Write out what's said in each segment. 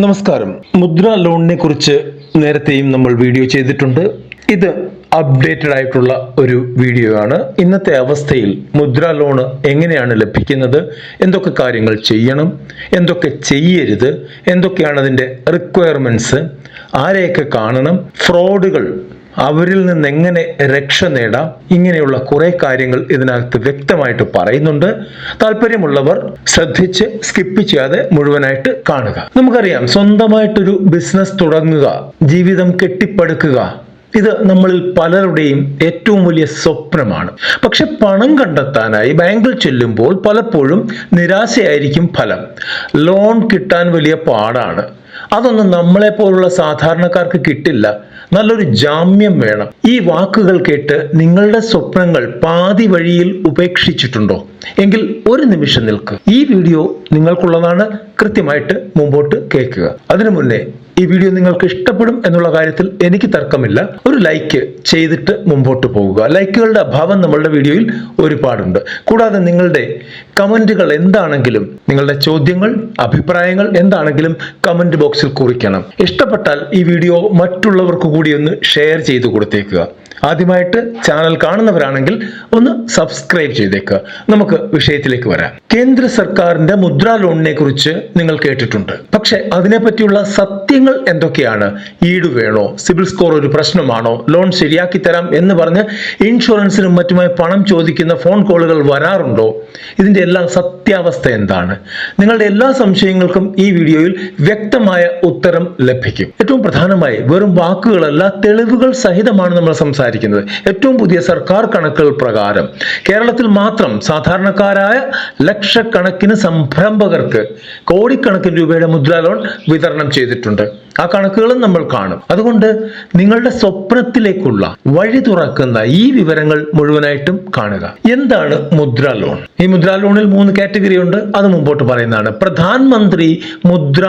നമസ്കാരം. മുദ്ര ലോണിനെ കുറിച്ച് നേരത്തെയും നമ്മൾ വീഡിയോ ചെയ്തിട്ടുണ്ട്. ഇത് അപ്ഡേറ്റഡ് ആയിട്ടുള്ള ഒരു വീഡിയോ ആണ്. ഇന്നത്തെ അവസ്ഥയിൽ മുദ്ര ലോൺ എങ്ങനെയാണ് ലഭിക്കുന്നത്, എന്തൊക്കെ കാര്യങ്ങൾ ചെയ്യണം, എന്തൊക്കെ ചെയ്യരുത്, എന്തൊക്കെയാണ് അതിൻ്റെ റിക്വയർമെന്റ്സ്, ആരെയൊക്കെ കാണണം, ഫ്രോഡുകൾ അവരിൽ നിന്ന് എങ്ങനെ രക്ഷ നേടാം, ഇങ്ങനെയുള്ള കുറെ കാര്യങ്ങൾ ഇതിനകത്ത് വ്യക്തമായിട്ട് പറയുന്നുണ്ട്. താല്പര്യമുള്ളവർ ശ്രദ്ധിച്ച് സ്കിപ്പ് ചെയ്യാതെ മുഴുവനായിട്ട് കാണുക. നമുക്കറിയാം, സ്വന്തമായിട്ടൊരു ബിസിനസ് തുടങ്ങുക, ജീവിതം കെട്ടിപ്പടുക്കുക, ഇത് നമ്മളിൽ പലരുടെയും ഏറ്റവും വലിയ സ്വപ്നമാണ്. പക്ഷെ പണം കണ്ടെത്താനായി ബാങ്കിൽ ചെല്ലുമ്പോൾ പലപ്പോഴും നിരാശയായിരിക്കും ഫലം. ലോൺ കിട്ടാൻ വലിയ പാടാണ്. അതൊന്നും നമ്മളെ പോലുള്ള സാധാരണക്കാർക്ക് കിട്ടില്ല. നല്ലൊരു ജാമ്യം വേണം. ഈ വാക്കുകൾ കേട്ട് നിങ്ങളുടെ സ്വപ്നങ്ങൾ പാതി വഴിയിൽ ഉപേക്ഷിച്ചിട്ടുണ്ടോ? എങ്കിൽ ഒരു നിമിഷം നിൽക്കുക. ഈ വീഡിയോ നിങ്ങൾക്കുള്ളതാണ്. കൃത്യമായിട്ട് മുമ്പോട്ട് കേൾക്കുക. അതിനു മുന്നേ ഈ വീഡിയോ നിങ്ങൾക്ക് ഇഷ്ടപ്പെടും എന്നുള്ള കാര്യത്തിൽ എനിക്ക് തർക്കമില്ല. ഒരു ലൈക്ക് ചെയ്തിട്ട് മുമ്പോട്ട് പോകുക. ലൈക്കുകളുടെ അഭാവം നമ്മളുടെ വീഡിയോയിൽ ഒരുപാടുണ്ട്. കൂടാതെ നിങ്ങളുടെ കമന്റുകൾ എന്താണെങ്കിലും, നിങ്ങളുടെ ചോദ്യങ്ങൾ, അഭിപ്രായങ്ങൾ എന്താണെങ്കിലും കമന്റ് ബോക്സിൽ കുറിക്കണം. ഇഷ്ടപ്പെട്ടാൽ ഈ വീഡിയോ മറ്റുള്ളവർക്ക് കൂടി ഒന്ന് ഷെയർ ചെയ്ത് കൊടുത്തേക്കുക. ആദ്യമായിട്ട് ചാനൽ കാണുന്നവരാണെങ്കിൽ ഒന്ന് സബ്സ്ക്രൈബ് ചെയ്തേക്കുക. നമുക്ക് വിഷയത്തിലേക്ക് വരാം. കേന്ദ്ര സർക്കാരിന്റെ മുദ്ര ലോണിനെ കുറിച്ച് നിങ്ങൾ കേട്ടിട്ടുണ്ട്. പക്ഷെ അതിനെപ്പറ്റിയുള്ള സത്യങ്ങൾ എന്തൊക്കെയാണ്? ഈട് വേണോ? സിബിൽ സ്കോർ ഒരു പ്രശ്നമാണോ? ലോൺ ശരിയാക്കി തരാം എന്ന് പറഞ്ഞ് ഇൻഷുറൻസിനും മറ്റുമായി പണം ചോദിക്കുന്ന ഫോൺ കോളുകൾ വരാറുണ്ടോ? ഇതിന്റെ എല്ലാം സത്യാവസ്ഥ എന്താണ്? നിങ്ങളുടെ എല്ലാ സംശയങ്ങൾക്കും ഈ വീഡിയോയിൽ വ്യക്തമായ ഉത്തരം ലഭിക്കും. ഏറ്റവും പ്രധാനമായി വെറും വാക്കുകളല്ല, തെളിവുകൾ സഹിതമാണ് നമ്മൾ സംസാരിക്കുന്നത്. ഏറ്റവും പുതിയ സർക്കാർ കണക്കുകൾ പ്രകാരം കേരളത്തിൽ മാത്രം സാധാരണക്കാരായ ലക്ഷക്കണക്കിന് സംരംഭകർക്ക് കോടിക്കണക്കിന് രൂപയുടെ മുദ്ര ലോൺ വിതരണം ചെയ്തിട്ടുണ്ട്. ആ കണക്കുകളും നമ്മൾ കാണും. അതുകൊണ്ട് നിങ്ങളുടെ സ്വപ്നത്തിലേക്കുള്ള വഴി തുറക്കുന്ന ഈ വിവരങ്ങൾ മുഴുവനായിട്ടും കാണുക. എന്താണ് മുദ്ര ലോൺ? ഈ മുദ്ര ലോണിൽ 3 കാറ്റഗറി ഉണ്ട്. അത് മുമ്പോട്ട് പറയുന്നതാണ്. പ്രധാനമന്ത്രി മുദ്ര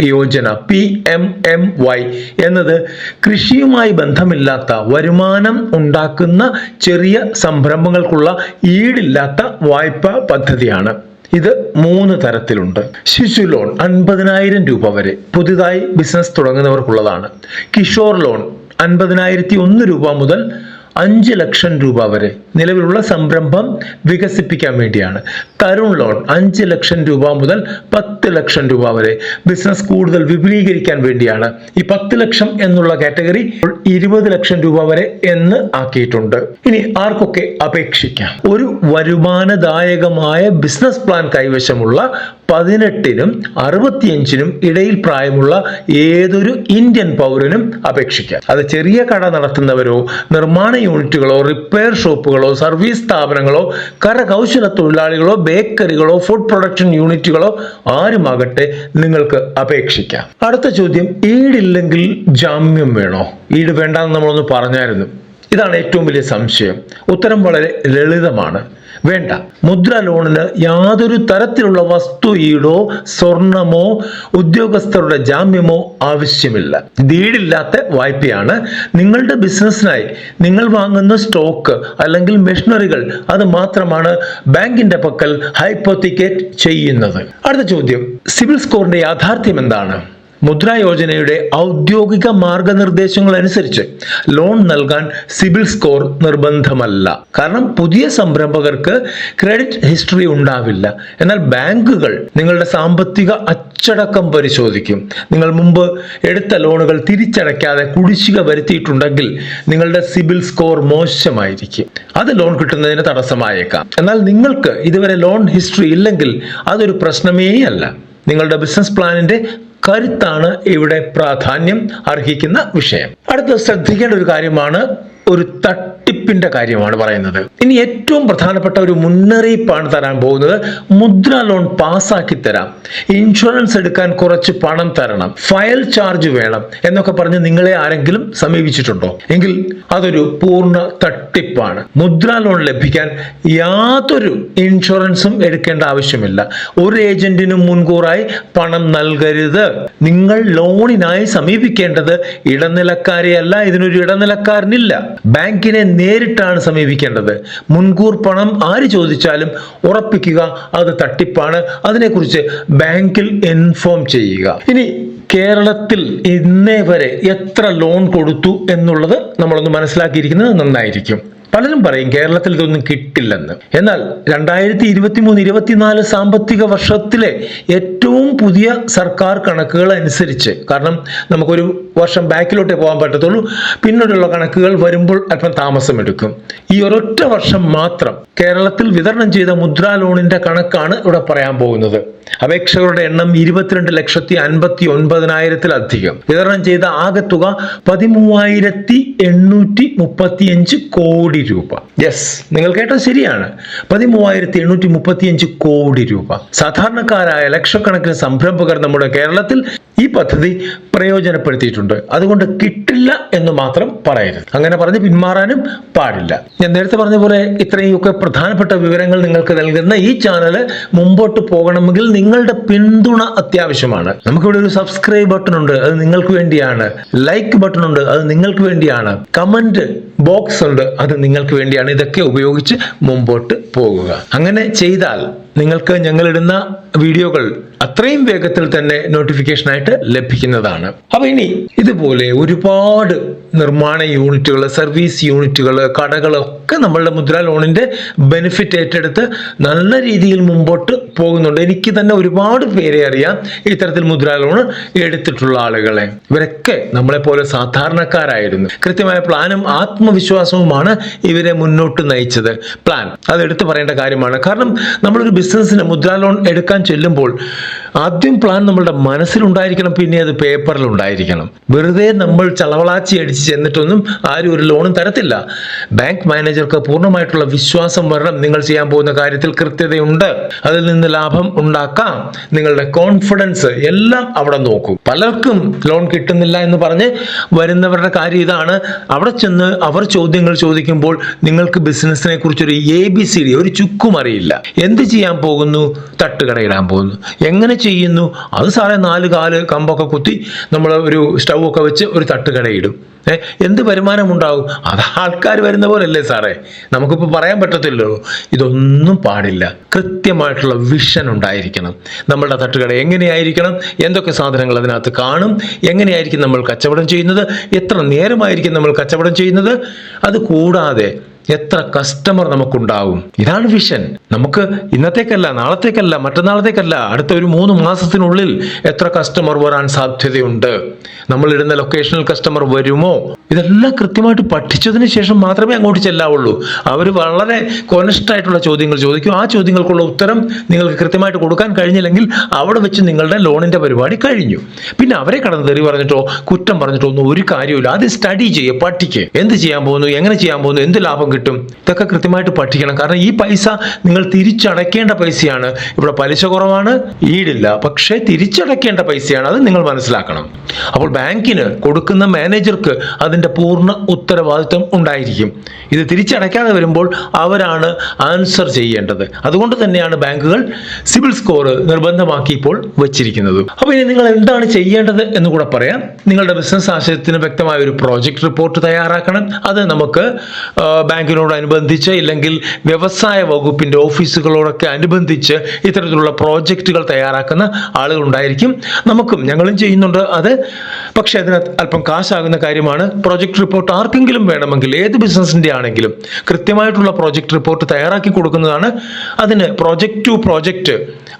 യോജന PMMY എന്നത് കൃഷിയുമായി ബന്ധമില്ലാത്ത വരുമാനം ഉണ്ടാക്കുന്ന ചെറിയ സംരംഭങ്ങൾക്കുള്ള ഈടില്ലാത്ത വായ്പാ പദ്ധതിയാണ്. ഇത് 3 തരത്തിലുണ്ട്. ശിശു ലോൺ 50,000 രൂപ വരെ പുതുതായി ബിസിനസ് തുടങ്ങുന്നവർക്കുള്ളതാണ്. കിഷോർ ലോൺ 50,001 രൂപ മുതൽ 5 ലക്ഷം രൂപ വരെ നിലവിലുള്ള സംരംഭം വികസിപ്പിക്കാൻ വേണ്ടിയാണ്. തരുൺ ലോൺ 5 ലക്ഷം രൂപ മുതൽ 10 ലക്ഷം രൂപ വരെ ബിസിനസ് കൂടുതൽ വിപുലീകരിക്കാൻ വേണ്ടിയാണ്. ഈ 10 ലക്ഷം എന്നുള്ള കാറ്റഗറി 20 ലക്ഷം രൂപ വരെ എന്ന് ആക്കിയിട്ടുണ്ട്. ഇനി ആർക്കൊക്കെ അപേക്ഷിക്കാം? ഒരു വരുമാനദായകമായ ബിസിനസ് പ്ലാൻ കൈവശമുള്ള 18നും 65നും ഇടയിൽ പ്രായമുള്ള ഏതൊരു ഇന്ത്യൻ പൗരനും അപേക്ഷിക്കാം. അത് ചെറിയ കട നടത്തുന്നവരോ, നിർമ്മാണ യൂണിറ്റുകളോ, റിപ്പയർ ഷോപ്പുകളോ, സർവീസ് സ്ഥാപനങ്ങളോ, കരകൗശല തൊഴിലാളികളോ, ബേക്കറികളോ, ഫുഡ് പ്രൊഡക്ഷൻ യൂണിറ്റുകളോ ആരുമാകട്ടെ, നിങ്ങൾക്ക് അപേക്ഷിക്കാം. അടുത്ത ചോദ്യം, ഈടില്ലെങ്കിൽ ജാമ്യം വേണോ? ഈട് വേണ്ടെന്ന് നമ്മളൊന്ന് പറഞ്ഞായിരുന്നു. ഇതാണ് ഏറ്റവും വലിയ സംശയം. ഉത്തരം വളരെ ലളിതമാണ്. വേണ്ട. മുദ്ര ലോണിന് യാതൊരു തരത്തിലുള്ള വസ്തു ഈടോ, സ്വർണമോ, ഉദ്യോഗസ്ഥരുടെ ജാമ്യമോ ആവശ്യമില്ല. ഈടില്ലാത്ത വായ്പയാണ്. നിങ്ങളുടെ ബിസിനസ്സിനായി നിങ്ങൾ വാങ്ങുന്ന സ്റ്റോക്ക് അല്ലെങ്കിൽ മെഷീനറികൾ, അത് മാത്രമാണ് ബാങ്കിന്റെ പക്കൽ ഹൈപ്പോത്തിക്കേറ്റ് ചെയ്യുന്നത്. അടുത്ത ചോദ്യം, സിബിൽ സ്കോറിന്റെ യാഥാർത്ഥ്യം എന്താണ്? മുദ്ര യോജനയുടെ ഔദ്യോഗിക മാർഗനിർദ്ദേശങ്ങൾ അനുസരിച്ച് ലോൺ നൽകാൻ സിബിൽ സ്കോർ നിർബന്ധമല്ല. കാരണം പുതിയ സംരംഭകർക്ക് ക്രെഡിറ്റ് ഹിസ്റ്ററി ഉണ്ടാവില്ല. എന്നാൽ ബാങ്കുകൾ നിങ്ങളുടെ സാമ്പത്തിക അച്ചടക്കം പരിശോധിക്കും. നിങ്ങൾ മുമ്പ് എടുത്ത ലോണുകൾ തിരിച്ചടയ്ക്കാതെ കുടിശ്ശിക വരുത്തിയിട്ടുണ്ടെങ്കിൽ നിങ്ങളുടെ സിബിൽ സ്കോർ മോശമായിരിക്കും. അത് ലോൺ കിട്ടുന്നതിന് തടസ്സമായേക്കാം. എന്നാൽ നിങ്ങൾക്ക് ഇതുവരെ ലോൺ ഹിസ്റ്ററി ഇല്ലെങ്കിൽ അതൊരു പ്രശ്നമേ അല്ല. നിങ്ങളുടെ ബിസിനസ് പ്ലാനിന്റെ കരുത്താണ് ഇവിടെ പ്രാധാന്യം അർഹിക്കുന്ന വിഷയം. അടുത്ത ശ്രദ്ധിക്കേണ്ട ഒരു കാര്യമാണ്, ഒരു തട്ടിപ്പിന്റെ കാര്യമാണ് പറയുന്നത്. ഇനി ഏറ്റവും പ്രധാനപ്പെട്ട ഒരു മുന്നറിയിപ്പാണ് തരാൻ പോകുന്നത്. മുദ്ര ലോൺ പാസ്സാക്കി തരാം, ഇൻഷുറൻസ് എടുക്കാൻ കുറച്ച് പണം തരണം, ഫയൽ ചാർജ് വേണം എന്നൊക്കെ പറഞ്ഞ് നിങ്ങളെ ആരെങ്കിലും സമീപിച്ചിട്ടുണ്ടോ? എങ്കിൽ അതൊരു പൂർണ്ണ തട്ടിപ്പാണ്. മുദ്ര ലോൺ ലഭിക്കാൻ യാതൊരു ഇൻഷുറൻസും എടുക്കേണ്ട ആവശ്യമില്ല. ഒരു ഏജന്റിനും മുൻകൂറായി പണം നൽകരുത്. നിങ്ങൾ ലോണിനായി സമീപിക്കേണ്ടത് ഇടനിലക്കാരെയല്ല. ഇതിനൊരു ഇടനിലക്കാരനില്ല. ബാങ്കിനെ നേരിട്ടാണ് സമീപിക്കേണ്ടത്. മുൻകൂർ പണം ആര് ചോദിച്ചാലും ഉറപ്പിക്കുക അത് തട്ടിപ്പാണ്. അതിനെക്കുറിച്ച് ബാങ്കിൽ ഇൻഫോം ചെയ്യുക. ഇനി കേരളത്തിൽ ഇന്നേ വരെ എത്ര ലോൺ കൊടുത്തു എന്നുള്ളത് നമ്മളൊന്ന് മനസ്സിലാക്കിയിരിക്കുന്നത് നന്നായിരിക്കും. പലരും പറയും കേരളത്തിൽ ഇതൊന്നും കിട്ടില്ലെന്ന്. എന്നാൽ 2023-24 സാമ്പത്തിക വർഷത്തിലെ ഏറ്റവും പുതിയ സർക്കാർ കണക്കുകൾ അനുസരിച്ച്, കാരണം നമുക്കൊരു വർഷം ബാക്കിലോട്ടേ പോകാൻ പറ്റത്തുള്ളൂ, പിന്നീടുള്ള കണക്കുകൾ വരുമ്പോൾ അല്പം താമസമെടുക്കും. ഈ ഒരൊറ്റ വർഷം മാത്രം കേരളത്തിൽ വിതരണം ചെയ്ത മുദ്രാ ലോണിന്റെ കണക്കാണ് ഇവിടെ പറയാൻ പോകുന്നത്. അപേക്ഷകരുടെ എണ്ണം 22,59,000-ത്തിലധികം. വിതരണം ചെയ്ത ആകെ തുക 13,835 കോടി രൂപ. യെസ്, നിങ്ങൾ കേട്ടത് ശരിയാണ്, 13,835 കോടി രൂപ. സാധാരണക്കാരായ ലക്ഷക്കണക്കിന് സംരംഭകർ നമ്മുടെ കേരളത്തിൽ ഈ പദ്ധതി പ്രയോജനപ്പെടുത്തിയിട്ടുണ്ട്. അതുകൊണ്ട് കിട്ടില്ല എന്ന് മാത്രം പറയരുത്. അങ്ങനെ പറഞ്ഞ് പിന്മാറാനും പാടില്ല. ഞാൻ നേരത്തെ പറഞ്ഞ പോലെ ഇത്രയൊക്കെ പ്രധാനപ്പെട്ട വിവരങ്ങൾ നിങ്ങൾക്ക് നൽകുന്ന ഈ ചാനൽ മുമ്പോട്ട് പോകണമെങ്കിൽ നിങ്ങളുടെ പിന്തുണ അത്യാവശ്യമാണ്. നമുക്കിവിടെ ഒരു സബ്സ്ക്രൈബ് ബട്ടൺ ഉണ്ട്, അത് നിങ്ങൾക്ക് വേണ്ടിയാണ്. ലൈക്ക് ബട്ടൺ ഉണ്ട്, അത് നിങ്ങൾക്ക് വേണ്ടിയാണ്. കമന്റ് ബോക്സ് ഉണ്ട്, അത് നിങ്ങൾക്ക് വേണ്ടിയാണ്. ഇതൊക്കെ ഉപയോഗിച്ച് മുമ്പോട്ട് പോകുക. അങ്ങനെ ചെയ്താൽ നിങ്ങൾക്ക് ഞങ്ങളിടുന്ന വീഡിയോകൾ അത്രയും വേഗത്തിൽ തന്നെ നോട്ടിഫിക്കേഷനായിട്ട് ലഭിക്കുന്നതാണ്. അപ്പൊ ഇനി ഇതുപോലെ ഒരുപാട് നിർമ്മാണ യൂണിറ്റുകൾ, സർവീസ് യൂണിറ്റുകൾ, കടകളൊക്കെ നമ്മളുടെ മുദ്രാ ലോണിന്റെ ബെനിഫിറ്റ് ഏറ്റെടുത്ത് നല്ല രീതിയിൽ മുമ്പോട്ട് പോകുന്നുണ്ട്. എനിക്ക് തന്നെ ഒരുപാട് പേരെ അറിയാം ഇത്തരത്തിൽ മുദ്രാ ലോൺ എടുത്തിട്ടുള്ള ആളുകളെ. ഇവരൊക്കെ നമ്മളെ പോലെ സാധാരണക്കാരായിരുന്നു. കൃത്യമായ പ്ലാനും ആത്മവിശ്വാസവുമാണ് ഇവരെ മുന്നോട്ട് നയിച്ചത്. പ്ലാൻ അത് എടുത്തു പറയേണ്ട കാര്യമാണ്. കാരണം നമ്മളൊരു ബിസിനസ്സിന് മുദ്രാ ലോൺ എടുക്കാൻ ചെല്ലുമ്പോൾ ആദ്യം പ്ലാൻ നമ്മളുടെ മനസ്സിലുണ്ടായിരിക്കണം, പിന്നെ അത് പേപ്പറിൽ ഉണ്ടായിരിക്കണം. വെറുതെ നമ്മൾ ചളവളാച്ചി അടിച്ച് ചെന്നിട്ടൊന്നും ആരും ഒരു ലോണും തരത്തില്ല. ബാങ്ക് മാനേജർക്ക് പൂർണ്ണമായിട്ടുള്ള വിശ്വാസം വരണം. നിങ്ങൾ ചെയ്യാൻ പോകുന്ന കാര്യത്തിൽ കൃത്യതയുണ്ട്, അതിൽ നിന്ന് ലാഭം ഉണ്ടാക്കാം, നിങ്ങളുടെ കോൺഫിഡൻസ് എല്ലാം അവിടെ നോക്കും. പലർക്കും ലോൺ കിട്ടുന്നില്ല എന്ന് പറഞ്ഞ് വരുന്നവരുടെ കാര്യം ഇതാണ്. അവിടെ ചെന്ന് അവർ ചോദ്യങ്ങൾ ചോദിക്കുമ്പോൾ നിങ്ങൾക്ക് ബിസിനസിനെ കുറിച്ചൊരു ABCD ഒരു ചുക്കും അറിയില്ല. എന്ത് ചെയ്യാൻ പോകുന്നു? തട്ടുകടയിടാൻ പോകുന്നു. എങ്ങനെ ചെയ്യുന്നു? അത് സാറേ 4 കാല് കമ്പൊക്കെ കുത്തി നമ്മൾ ഒരു സ്റ്റൗ ഒക്കെ വെച്ച് ഒരു തട്ടുകടയിടും. എന്ത് വരുമാനം ഉണ്ടാവും? അത് ആൾക്കാർ വരുന്ന പോലല്ലേ സാറേ, നമുക്കിപ്പോൾ പറയാൻ പറ്റത്തില്ലല്ലോ. ഇതൊന്നും പാടില്ല. കൃത്യമായിട്ടുള്ള വിഷൻ ഉണ്ടായിരിക്കണം. നമ്മളുടെ തട്ടുകട എങ്ങനെയായിരിക്കണം, എന്തൊക്കെ സാധനങ്ങൾ അതിനകത്ത് കാണും, എങ്ങനെയായിരിക്കും നമ്മൾ കച്ചവടം ചെയ്യുന്നത്, എത്ര നേരമായിരിക്കും നമ്മൾ കച്ചവടം ചെയ്യുന്നത്, അത് കൂടാതെ എത്ര കസ്റ്റമർ നമുക്കുണ്ടാവും. ഇതാണ് വിഷൻ. നമുക്ക് ഇന്നത്തേക്കല്ല, നാളത്തേക്കല്ല, മറ്റന്നാളത്തേക്കല്ല, അടുത്ത ഒരു 3 മാസത്തിനുള്ളിൽ എത്ര കസ്റ്റമർ വരാൻ സാധ്യതയുണ്ട്, നമ്മൾ ഇടുന്ന ലൊക്കേഷനിൽ കസ്റ്റമർ വരുമോ, ഇതെല്ലാം കൃത്യമായിട്ട് പഠിച്ചതിന് ശേഷം മാത്രമേ അങ്ങോട്ട് ചെല്ലാവുള്ളൂ. അവർ വളരെ കോൺസ്റ്റന്റായിട്ടുള്ള ചോദ്യങ്ങൾ ചോദിക്കും. ആ ചോദ്യങ്ങൾക്കുള്ള ഉത്തരം നിങ്ങൾക്ക് കൃത്യമായിട്ട് കൊടുക്കാൻ കഴിഞ്ഞില്ലെങ്കിൽ അവിടെ വെച്ച് നിങ്ങളുടെ ലോണിന്റെ പരിപാടി കഴിഞ്ഞു. പിന്നെ അവരെ കടന്ന് തെറി പറഞ്ഞിട്ടോ കുറ്റം പറഞ്ഞിട്ടോ ഒന്നും ഒരു കാര്യമില്ല. അത് സ്റ്റഡി ചെയ്യുക, പഠിക്കുക. എന്ത് ചെയ്യാൻ പോകുന്നു, എങ്ങനെ ചെയ്യാൻ പോകുന്നു, എന്ത് ലാഭം കിട്ടും, ഇതൊക്കെ കൃത്യമായിട്ട് പഠിക്കണം. കാരണം ഈ പൈസ നിങ്ങൾ തിരിച്ചടയ്ക്കേണ്ട പൈസയാണ്. ഇവിടെ പലിശ കുറവാണ്, ഈടില്ല, പക്ഷേ തിരിച്ചടയ്ക്കേണ്ട പൈസയാണ്. അത് നിങ്ങൾ മനസ്സിലാക്കണം. അപ്പോൾ ബാങ്കിന് കൊടുക്കുന്ന മാനേജർക്ക് അതിന്റെ പൂർണ്ണ ഉത്തരവാദിത്വം ഉണ്ടായിരിക്കും. ഇത് തിരിച്ചടയ്ക്കാതെ വരുമ്പോൾ അവരാണ് ആൻസർ ചെയ്യേണ്ടത്. അതുകൊണ്ട് തന്നെയാണ് ബാങ്കുകൾ സിബിൽ സ്കോർ നിർബന്ധമാക്കി ഇപ്പോൾ വെച്ചിരിക്കുന്നത്. അപ്പോൾ ഇനി നിങ്ങൾ എന്താണ് ചെയ്യേണ്ടത് എന്ന് കൂടെ പറയാം. നിങ്ങളുടെ ബിസിനസ് ആശയത്തിന് വ്യക്തമായ ഒരു പ്രോജക്റ്റ് റിപ്പോർട്ട് തയ്യാറാക്കണം. അത് നമുക്ക് ബാങ്കിനോടനുബന്ധിച്ച് ഇല്ലെങ്കിൽ വ്യവസായ വകുപ്പിന്റെ ഓഫീസുകളോടൊക്കെ അനുബന്ധിച്ച് ഇത്തരത്തിലുള്ള പ്രോജക്റ്റുകൾ തയ്യാറാക്കുന്ന ആളുകൾ ഉണ്ടായിരിക്കും. ഞങ്ങളും ചെയ്യുന്നുണ്ട് അത്. പക്ഷെ അതിന് അല്പം കാശാകുന്ന കാര്യമാണ്. പ്രോജക്റ്റ് റിപ്പോർട്ട് ആർക്കെങ്കിലും വേണമെങ്കിൽ, ഏത് ബിസിനസിന്റെ ആണെങ്കിലും കൃത്യമായിട്ടുള്ള പ്രോജക്റ്റ് റിപ്പോർട്ട് തയ്യാറാക്കി കൊടുക്കുന്നതാണ്. അതിന് പ്രോജക്റ്റ് ടു പ്രോജക്റ്റ്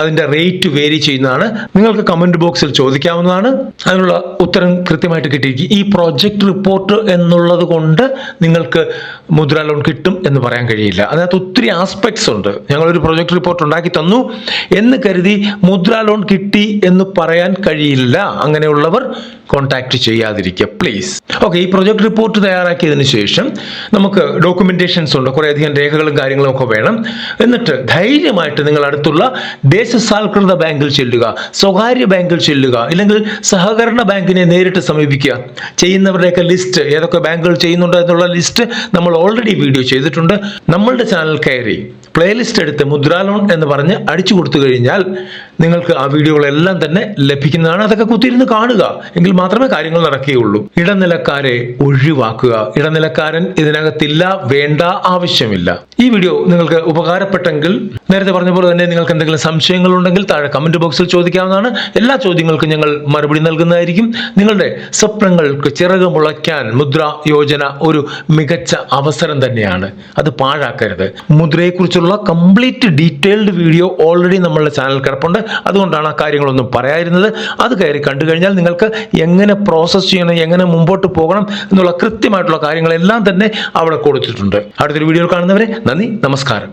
അതിന്റെ റേറ്റ് വേരി ചെയ്യുന്നതാണ്. നിങ്ങൾക്ക് കമന്റ് ബോക്സിൽ ചോദിക്കാവുന്നതാണ്. അതിനുള്ള ഉത്തരം കൃത്യമായിട്ട് കിട്ടിയിരിക്കും. ഈ പ്രോജക്റ്റ് റിപ്പോർട്ട് എന്നുള്ളത് കൊണ്ട് നിങ്ങൾക്ക് മുദ്രാ ലോൺ കിട്ടും എന്ന് പറയാൻ കഴിയില്ല. അതിനകത്ത് ഒത്തിരി ആസ്പെക്ട്സ് ഉണ്ട്. ഞങ്ങളൊരു പ്രോജക്റ്റ് റിപ്പോർട്ട് ഉണ്ടാക്കി തന്നു എന്ന് കരുതി മുദ്രാ ലോൺ കിട്ടി എന്ന് പറയാൻ കഴിയില്ല. അങ്ങനെയുള്ളവർ കോൺടാക്ട് ചെയ്യാതിരിക്കുക പ്ലീസ്. ഓക്കെ, ഈ പ്രൊജക്ട് റിപ്പോർട്ട് തയ്യാറാക്കിയതിന് ശേഷം നമുക്ക് ഡോക്യുമെന്റേഷൻസ് ഉണ്ട്, കുറേയധികം രേഖകളും കാര്യങ്ങളും ഒക്കെ വേണം. എന്നിട്ട് ധൈര്യമായിട്ട് നിങ്ങൾ അടുത്തുള്ള ദേശസാൽകൃത ബാങ്കിൽ ചെല്ലുക, സ്വകാര്യ ബാങ്കിൽ ചെല്ലുക, ഇല്ലെങ്കിൽ സഹകരണ ബാങ്കിനെ നേരിട്ട് സമീപിക്കുക. ചെയ്യുന്നവരുടെയൊക്കെ ലിസ്റ്റ്, ഏതൊക്കെ ബാങ്കുകൾ ചെയ്യുന്നുണ്ട് എന്നുള്ള ലിസ്റ്റ് നമ്മൾ ഓൾറെഡി വീഡിയോ ചെയ്തിട്ടുണ്ട്. നമ്മളുടെ ചാനൽ കയറി പ്ലേലിസ്റ്റ് എടുത്ത് മുദ്രാ ലോൺ എന്ന് പറഞ്ഞ് അടിച്ചു കൊടുത്തു കഴിഞ്ഞാൽ നിങ്ങൾക്ക് ആ വീഡിയോകളെല്ലാം തന്നെ ലഭിക്കുന്നതാണ്. അതൊക്കെ കുത്തിയിരുന്ന് കാണുക, എങ്കിൽ മാത്രമേ കാര്യങ്ങൾ നടക്കുകയുള്ളൂ. ഇടനിലക്കാരെ ഒഴിവാക്കുക. ഇടനിലക്കാരൻ ഇതിനകത്തില്ല, വേണ്ട, ആവശ്യമില്ല. ഈ വീഡിയോ നിങ്ങൾക്ക് ഉപകാരപ്പെട്ടെങ്കിൽ നേരത്തെ പറഞ്ഞ പോലെ തന്നെ നിങ്ങൾക്ക് എന്തെങ്കിലും സംശയങ്ങൾ ഉണ്ടെങ്കിൽ താഴെ കമന്റ് ബോക്സിൽ ചോദിക്കാവുന്നതാണ്. എല്ലാ ചോദ്യങ്ങൾക്കും ഞങ്ങൾ മറുപടി നൽകുന്നതായിരിക്കും. നിങ്ങളുടെ സ്വപ്നങ്ങൾക്ക് ചിറക് മുളയ്ക്കാൻ മുദ്രാ യോജന ഒരു മികച്ച അവസരം തന്നെയാണ്. അത് പാഴാക്കരുത്. മുദ്രയെക്കുറിച്ചുള്ള കംപ്ലീറ്റ് ഡീറ്റെയിൽഡ് വീഡിയോ ഓൾറെഡി നമ്മളുടെ ചാനൽ കിടപ്പുണ്ട്. അതുകൊണ്ടാണ് ആ കാര്യങ്ങളൊന്നും പറയാതിരുന്നത്. അത് കയറി കണ്ടു കഴിഞ്ഞാൽ നിങ്ങൾക്ക് എങ്ങനെ പ്രോസസ് ചെയ്യണം, എങ്ങനെ മുമ്പോട്ട് പോകണം എന്നുള്ള കൃത്യമായിട്ടുള്ള കാര്യങ്ങളെല്ലാം തന്നെ അവിടെ കൊടുത്തിട്ടുണ്ട്. അടുത്തൊരു വീഡിയോയിൽ കാണുന്നവരെ നന്ദി, നമസ്കാരം.